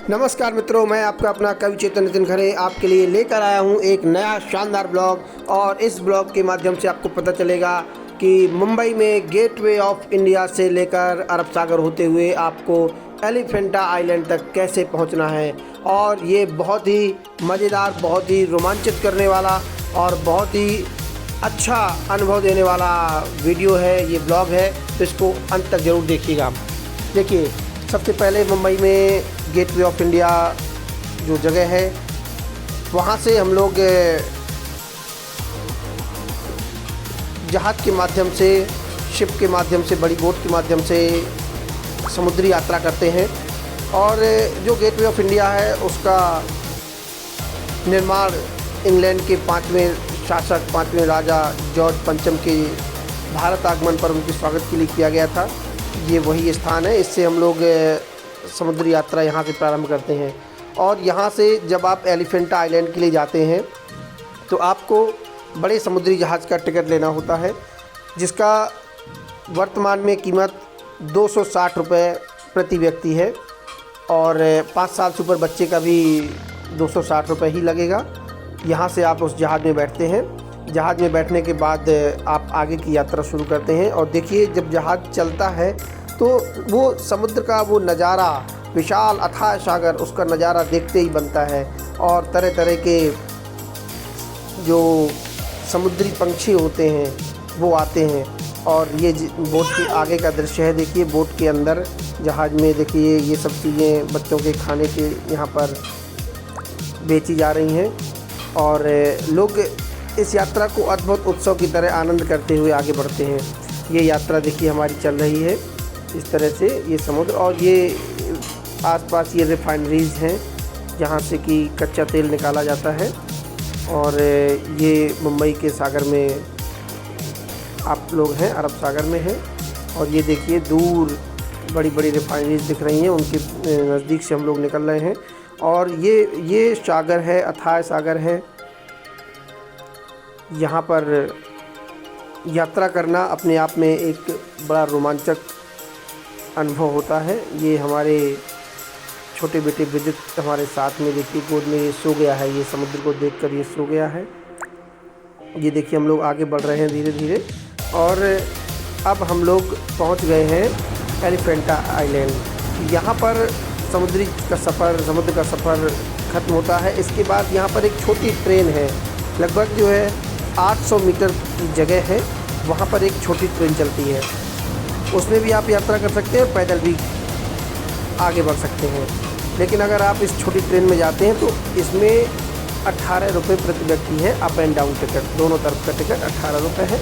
नमस्कार मित्रों, मैं आपका अपना कवि चेतन नितिन खरे आपके लिए लेकर आया हूं एक नया शानदार ब्लॉग। और इस ब्लॉग के माध्यम से आपको पता चलेगा कि मुंबई में गेटवे ऑफ इंडिया से लेकर अरब सागर होते हुए आपको एलिफेंटा आइलैंड तक कैसे पहुंचना है। और ये बहुत ही मज़ेदार, बहुत ही रोमांचित करने वाला और बहुत ही अच्छा अनुभव देने वाला वीडियो है, ये ब्लॉग है, तो इसको अंत तक ज़रूर देखिएगा। देखिए, सबसे पहले मुंबई में गेटवे ऑफ इंडिया जो जगह है, वहाँ से हम लोग जहाज़ के माध्यम से, शिप के माध्यम से, बड़ी बोट के माध्यम से समुद्री यात्रा करते हैं। और जो गेटवे ऑफ इंडिया है उसका निर्माण इंग्लैंड के 5वें शासक, 5वें राजा जॉर्ज पंचम के भारत आगमन पर उनके स्वागत के लिए किया गया था। ये वही स्थान है। इससे हम लोग समुद्री यात्रा यहाँ से प्रारंभ करते हैं। और यहाँ से जब आप एलिफेंटा आइलैंड के लिए जाते हैं तो आपको बड़े समुद्री जहाज़ का टिकट लेना होता है, जिसका वर्तमान में कीमत 260 रुपये प्रति व्यक्ति है। और 5 साल से ऊपर बच्चे का भी 260 रुपये ही लगेगा। यहाँ से आप उस जहाज़ में बैठते हैं। जहाज़ में बैठने के बाद आप आगे की यात्रा शुरू करते हैं। और देखिए, जब जहाज़ चलता है तो वो समुद्र का वो नज़ारा, विशाल अथाह सागर, उसका नज़ारा देखते ही बनता है। और तरह तरह के जो समुद्री पंछी होते हैं वो आते हैं। और ये बोट के आगे का दृश्य है। देखिए, बोट के अंदर जहाज़ में देखिए ये सब चीज़ें बच्चों के खाने के यहाँ पर बेची जा रही हैं। और लोग इस यात्रा को अद्भुत उत्सव की तरह आनंद करते हुए आगे बढ़ते हैं। ये यात्रा देखिए हमारी चल रही है इस तरह से, ये समुद्र, और ये आसपास ये रिफाइनरीज़ हैं जहाँ से कि कच्चा तेल निकाला जाता है। और ये मुंबई के सागर में आप लोग हैं, अरब सागर में हैं। और ये देखिए दूर बड़ी बड़ी रिफाइनरीज़ दिख रही हैं, उनके नज़दीक से हम लोग निकल रहे हैं। और ये सागर है, अथाह सागर है। यहाँ पर यात्रा करना अपने आप में एक बड़ा रोमांचक अनुभव होता है। ये हमारे छोटे बेटे विदित हमारे साथ में, देखिए गोद में ये सो गया है, ये समुद्र को देखकर ये सो गया है। ये देखिए हम लोग आगे बढ़ रहे हैं धीरे धीरे। और अब हम लोग पहुंच गए हैं एलिफेंटा आइलैंड। यहाँ पर समुद्र का सफ़र ख़त्म होता है। इसके बाद यहाँ पर एक छोटी ट्रेन है, लगभग जो है 800 मीटर की जगह है, वहाँ पर एक छोटी ट्रेन चलती है। उसमें भी आप यात्रा कर सकते हैं और पैदल भी आगे बढ़ सकते हैं। लेकिन अगर आप इस छोटी ट्रेन में जाते हैं तो इसमें 18 रुपये प्रति व्यक्ति है। अप एंड डाउन टिकट, दोनों तरफ का टिकट 18 रुपये है।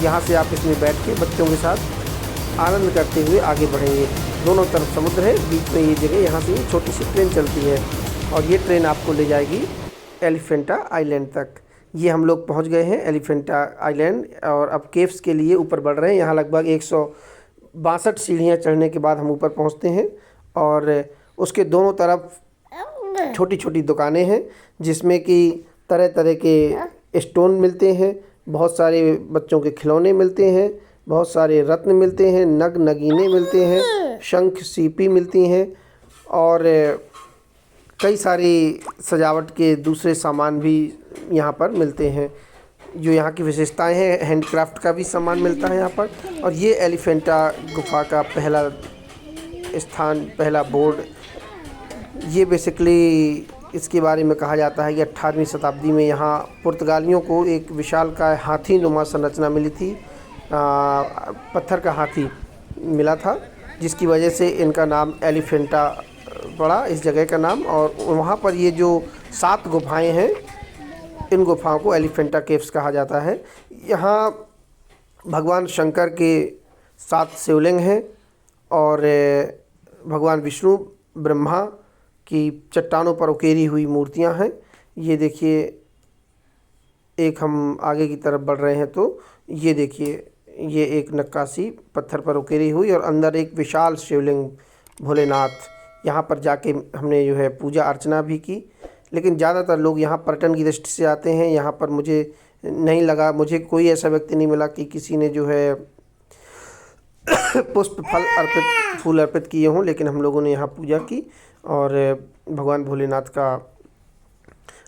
यहाँ से आप इसमें बैठ के बच्चों के साथ आनंद करते हुए आगे बढ़ेंगे। दोनों तरफ समुद्र है, बीच में ये जगह, यहाँ से ये छोटी सी ट्रेन चलती है। और ये ट्रेन आपको ले जाएगी एलिफेंटा आइलैंड तक। ये हम लोग पहुँच गए हैं एलिफेंटा आइलैंड और अब केव्स के लिए ऊपर बढ़ रहे हैं। यहाँ लगभग 162 सीढ़ियाँ चढ़ने के बाद हम ऊपर पहुँचते हैं। और उसके दोनों तरफ छोटी छोटी दुकानें हैं, जिसमें कि तरह तरह के स्टोन मिलते हैं, बहुत सारे बच्चों के खिलौने मिलते हैं, बहुत सारे रत्न मिलते हैं, नगीने मिलते हैं, शंख सीपी मिलती हैं, और कई सारी सजावट के दूसरे सामान भी यहाँ पर मिलते हैं। जो यहाँ की विशेषताएं हैं, हैंडक्राफ्ट का भी सामान मिलता है यहाँ पर। और ये एलिफेंटा गुफा का पहला स्थान, पहला बोर्ड, ये बेसिकली इसके बारे में कहा जाता है कि 18वीं शताब्दी में यहाँ पुर्तगालियों को एक विशालकाय हाथी नुमा संरचना मिली थी। पत्थर का हाथी मिला था, जिसकी वजह से इनका नाम एलिफेंटा पड़ा, इस जगह का नाम। और वहाँ पर ये जो 7 गुफाएं हैं, इन गुफाओं को एलिफेंटा केव्स कहा जाता है। यहाँ भगवान शंकर के 7 शिवलिंग हैं और भगवान विष्णु, ब्रह्मा की चट्टानों पर उकेरी हुई मूर्तियाँ हैं। ये देखिए, एक हम आगे की तरफ बढ़ रहे हैं तो ये देखिए, ये एक नक्काशी पत्थर पर उकेरी हुई और अंदर एक विशाल शिवलिंग भोलेनाथ। यहाँ पर जाके हमने जो है पूजा अर्चना भी की। लेकिन ज़्यादातर लोग यहाँ पर्यटन की दृष्टि से आते हैं। यहाँ पर मुझे कोई ऐसा व्यक्ति नहीं मिला कि किसी ने जो है फूल अर्पित किए हों, लेकिन हम लोगों ने यहाँ पूजा की और भगवान भोलेनाथ का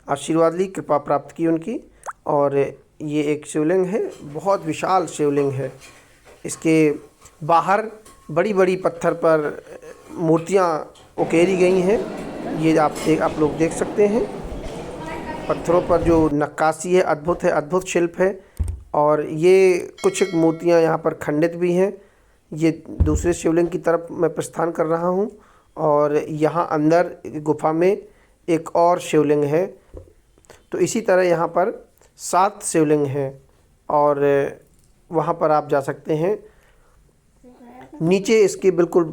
आशीर्वाद ली, कृपा प्राप्त की उनकी। और ये एक शिवलिंग है, बहुत विशाल शिवलिंग है। इसके बाहर बड़ी बड़ी पत्थर पर मूर्तियाँ उकेरी गई हैं। ये आप लोग देख सकते हैं, पत्थरों पर जो नक्काशी है अद्भुत है, अद्भुत शिल्प है। और ये कुछ मूर्तियाँ यहाँ पर खंडित भी हैं। ये दूसरे शिवलिंग की तरफ मैं प्रस्थान कर रहा हूँ और यहाँ अंदर गुफा में एक और शिवलिंग है। तो इसी तरह यहाँ पर 7 शिवलिंग हैं और वहाँ पर आप जा सकते हैं। नीचे इसके बिल्कुल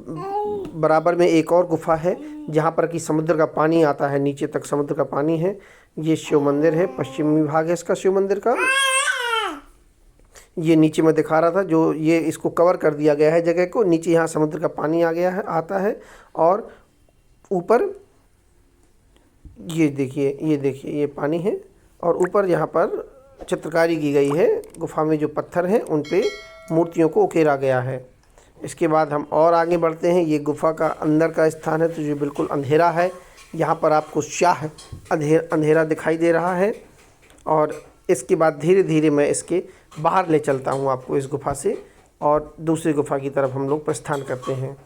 बराबर में एक और गुफा है जहाँ पर कि समुद्र का पानी आता है, नीचे तक समुद्र का पानी है। ये शिव मंदिर है, पश्चिमी भाग है इसका शिव मंदिर का। ये नीचे मैं दिखा रहा था, जो ये इसको कवर कर दिया गया है जगह को। नीचे यहाँ समुद्र का पानी आ गया है, आता है। और ऊपर ये देखिए ये पानी है और ऊपर यहाँ पर चित्रकारी की गई है। गुफा में जो पत्थर हैं उन पे मूर्तियों को उकेरा गया है। इसके बाद हम और आगे बढ़ते हैं। ये गुफा का अंदर का स्थान है, तो ये बिल्कुल अंधेरा है। यहाँ पर आपको स्याह अंधेरा दिखाई दे रहा है। और इसके बाद धीरे धीरे मैं इसके बाहर ले चलता हूँ आपको इस गुफा से, और दूसरी गुफा की तरफ हम लोग प्रस्थान करते हैं।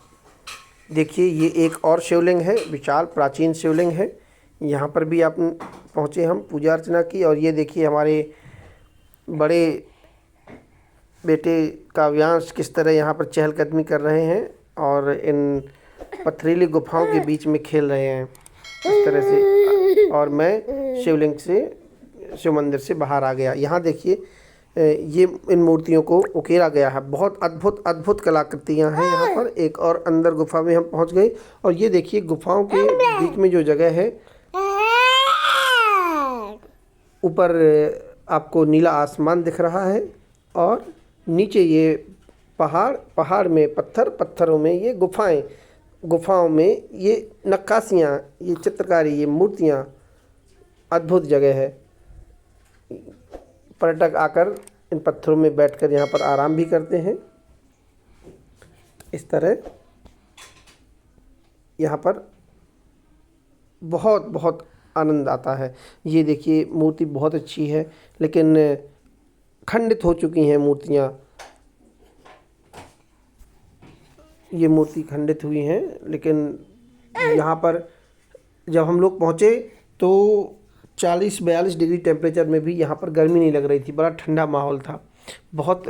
देखिए ये एक और शिवलिंग है, विशाल प्राचीन शिवलिंग है। यहाँ पर भी आप पहुँचे हम, पूजा अर्चना की। और ये देखिए हमारे बड़े बेटे काव्यांश किस तरह यहाँ पर चहलकदमी कर रहे हैं और इन पथरीली गुफाओं के बीच में खेल रहे हैं इस तरह से। और मैं शिव मंदिर से बाहर आ गया। यहाँ देखिए ये इन मूर्तियों को उकेरा गया है। बहुत अद्भुत अद्भुत कलाकृतियाँ हैं यहाँ पर। एक और अंदर गुफा में हम पहुँच गए। और ये देखिए गुफाओं के बीच में जो जगह है, ऊपर आपको नीला आसमान दिख रहा है और नीचे ये पहाड़ में पत्थरों में ये गुफाओं में ये नक्काशियाँ, ये चित्रकारी, ये मूर्तियाँ, अद्भुत जगह है। पर्यटक आकर इन पत्थरों में बैठकर यहाँ पर आराम भी करते हैं। इस तरह यहाँ पर बहुत बहुत आनंद आता है। ये देखिए मूर्ति बहुत अच्छी है, लेकिन खंडित हो चुकी हैं मूर्तियाँ। ये मूर्ति खंडित हुई हैं, लेकिन यहाँ पर जब हम लोग पहुँचे तो 40-42 डिग्री टेम्परेचर में भी यहाँ पर गर्मी नहीं लग रही थी। बड़ा ठंडा माहौल था, बहुत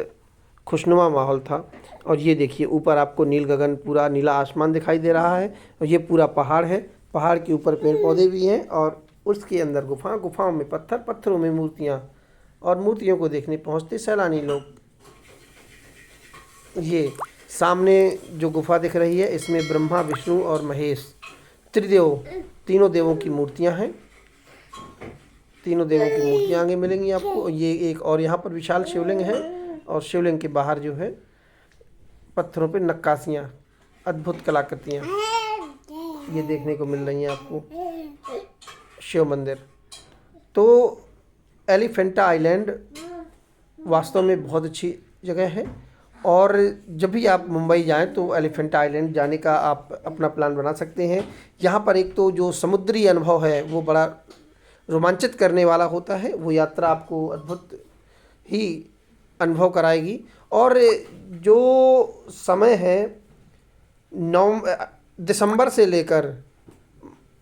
खुशनुमा माहौल था। और ये देखिए ऊपर आपको नील गगन, पूरा नीला आसमान दिखाई दे रहा है। और ये पूरा पहाड़ है, पहाड़ के ऊपर पेड़ पौधे भी हैं और उसके अंदर गुफाओं में पत्थरों में मूर्तियाँ, और मूर्तियों को देखने पहुँचते सैलानी लोग। ये सामने जो गुफा दिख रही है, इसमें ब्रह्मा, विष्णु और महेश, तीनों देवों की मूर्तियाँ हैं। तीनों देवों की मूर्तियाँ आगे मिलेंगी आपको। ये एक और यहाँ पर विशाल शिवलिंग है और शिवलिंग के बाहर जो है पत्थरों पे नक्काशियाँ, अद्भुत कलाकृतियाँ ये देखने को मिल रही हैं आपको। शिव मंदिर तो एलिफेंटा आइलैंड वास्तव में बहुत अच्छी जगह है। और जब भी आप मुंबई जाएं तो एलिफेंटा आइलैंड जाने का आप अपना प्लान बना सकते हैं। यहाँ पर एक तो जो समुद्री अनुभव है वो बड़ा रोमांचित करने वाला होता है। वो यात्रा आपको अद्भुत ही अनुभव कराएगी। और जो समय है दिसंबर से लेकर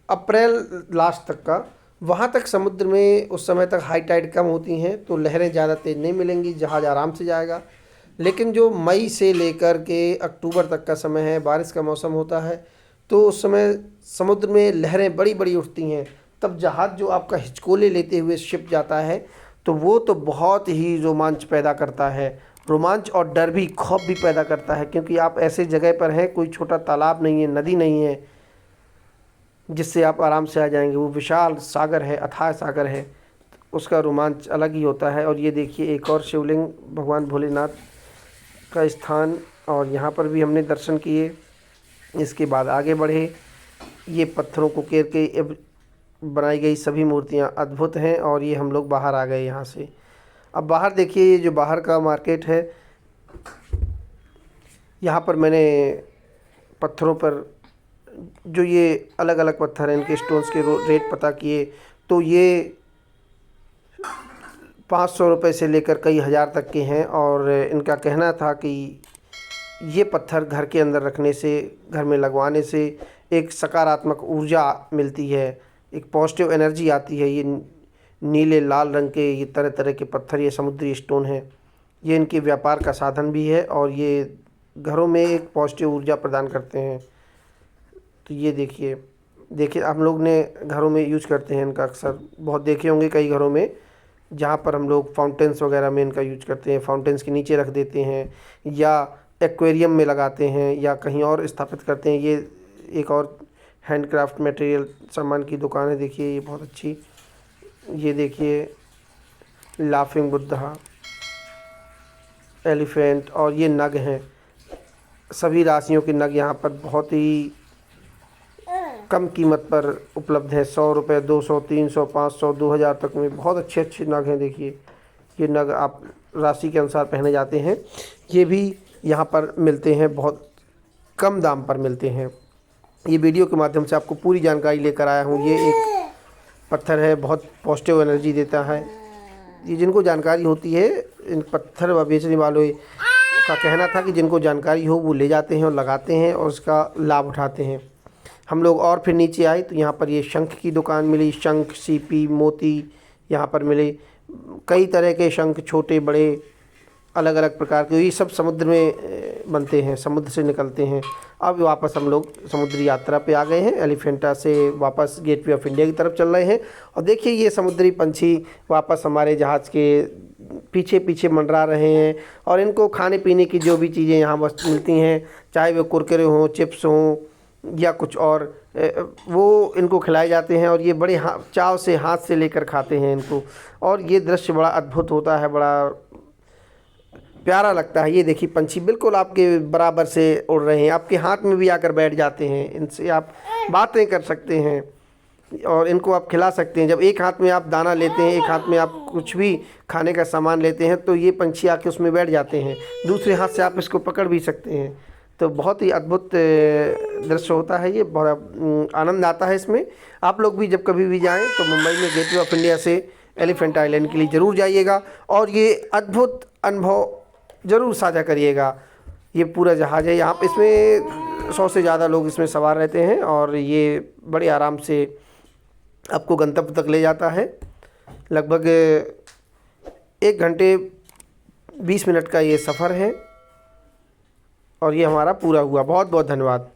अप्रैल लास्ट तक का, वहाँ तक समुद्र में उस समय तक हाई टाइड कम होती हैं, तो लहरें ज़्यादा तेज़ नहीं मिलेंगी, जहाज़ आराम से जाएगा। लेकिन जो मई से लेकर के अक्टूबर तक का समय है, बारिश का मौसम होता है, तो उस समय समुद्र में लहरें बड़ी बड़ी उठती हैं। तब जहाज़ जो आपका हिचकोले लेते हुए शिप जाता है, तो वो तो बहुत ही रोमांच पैदा करता है। रोमांच और डर भी, खौफ भी पैदा करता है, क्योंकि आप ऐसे जगह पर हैं, कोई छोटा तालाब नहीं है, नदी नहीं है जिससे आप आराम से आ जाएंगे। वो विशाल सागर है, अथाह सागर है, उसका रोमांच अलग ही होता है। और ये देखिए एक और शिवलिंग भगवान भोलेनाथ का स्थान, और यहाँ पर भी हमने दर्शन किए। इसके बाद आगे बढ़े। ये पत्थरों को घेर के बनाई गई सभी मूर्तियाँ अद्भुत हैं। और ये हम लोग बाहर आ गए यहाँ से। अब बाहर देखिए, ये जो बाहर का मार्केट है, यहाँ पर मैंने पत्थरों पर जो ये अलग अलग पत्थर हैं, इनके स्टोन्स के रेट पता किए तो ये 500 रुपये से लेकर कई हज़ार तक के हैं। और इनका कहना था कि ये पत्थर घर के अंदर रखने से, घर में लगवाने से एक सकारात्मक ऊर्जा मिलती है, एक पॉजिटिव एनर्जी आती है। ये नीले लाल रंग के ये तरह तरह के पत्थर, ये समुद्री स्टोन हैं, ये इनके व्यापार का साधन भी है और ये घरों में एक पॉजिटिव ऊर्जा प्रदान करते हैं। तो ये देखिए हम लोग ने घरों में यूज करते हैं इनका, अक्सर बहुत देखे होंगे कई घरों में, जहाँ पर हम लोग फाउंटेन्स वगैरह में इनका यूज करते हैं। फाउंटेन्स के नीचे रख देते हैं या एक्वेरियम में लगाते हैं या कहीं और स्थापित करते हैं। ये एक और हैंडक्राफ्ट मटेरियल सामान की दुकान है, देखिए ये बहुत अच्छी। ये देखिए लाफिंग बुद्धा, एलिफेंट, और ये नग हैं, सभी राशियों के नग यहाँ पर बहुत ही कम कीमत पर उपलब्ध है। 100 रुपये, 200, 300, 500, 2000 तक में बहुत अच्छे अच्छे नग हैं। देखिए ये नग आप राशि के अनुसार पहने जाते हैं, ये भी यहाँ पर मिलते हैं, बहुत कम दाम पर मिलते हैं। ये वीडियो के माध्यम से आपको पूरी जानकारी लेकर आया हूँ। ये एक पत्थर है, बहुत पॉजिटिव एनर्जी देता है। ये जिनको जानकारी होती है, इन पत्थर बेचने वालों का कहना था कि जिनको जानकारी हो वो ले जाते हैं और लगाते हैं और उसका लाभ उठाते हैं। हम लोग और फिर नीचे आए तो यहाँ पर ये शंख की दुकान मिली, शंख, सीपी, मोती यहाँ पर मिले। कई तरह के शंख, छोटे बड़े अलग अलग प्रकार के, ये सब समुद्र में बनते हैं, समुद्र से निकलते हैं। अब वापस हम लोग समुद्री यात्रा पे आ गए हैं, एलिफेंटा से वापस गेटवे ऑफ इंडिया की तरफ चल रहे हैं। और देखिए ये समुद्री पंछी वापस हमारे जहाज़ के पीछे पीछे मंडरा रहे हैं और इनको खाने पीने की जो भी चीज़ें यहाँ बस मिलती हैं, चाहे वे कुरकुरे हों, चिप्स हों या कुछ और, वो इनको खिलाए जाते हैं और ये बड़े चाव से हाथ से लेकर खाते हैं इनको। और ये दृश्य बड़ा अद्भुत होता है, बड़ा प्यारा लगता है। ये देखिए पंछी बिल्कुल आपके बराबर से उड़ रहे हैं, आपके हाथ में भी आकर बैठ जाते हैं, इनसे आप बातें कर सकते हैं और इनको आप खिला सकते हैं। जब एक हाथ में आप दाना लेते हैं, एक हाथ में आप कुछ भी खाने का सामान लेते हैं तो ये पंछी आके उसमें बैठ जाते हैं, दूसरे हाथ से आप इसको पकड़ भी सकते हैं। तो बहुत ही अद्भुत दृश्य होता है, ये बहुत आनंद आता है इसमें। आप लोग भी जब कभी भी जाएं तो मुंबई में गेटवे ऑफ इंडिया से एलिफेंट आइलैंड के लिए ज़रूर जाइएगा और ये अद्भुत अनुभव ज़रूर साझा करिएगा। ये पूरा जहाज़ है, यहाँ पे इसमें 100 से ज़्यादा लोग इसमें सवार रहते हैं और ये बड़े आराम से आपको गंतव्य तक ले जाता है। लगभग 1 घंटे 20 मिनट का ये सफ़र है और ये हमारा पूरा हुआ। बहुत बहुत धन्यवाद।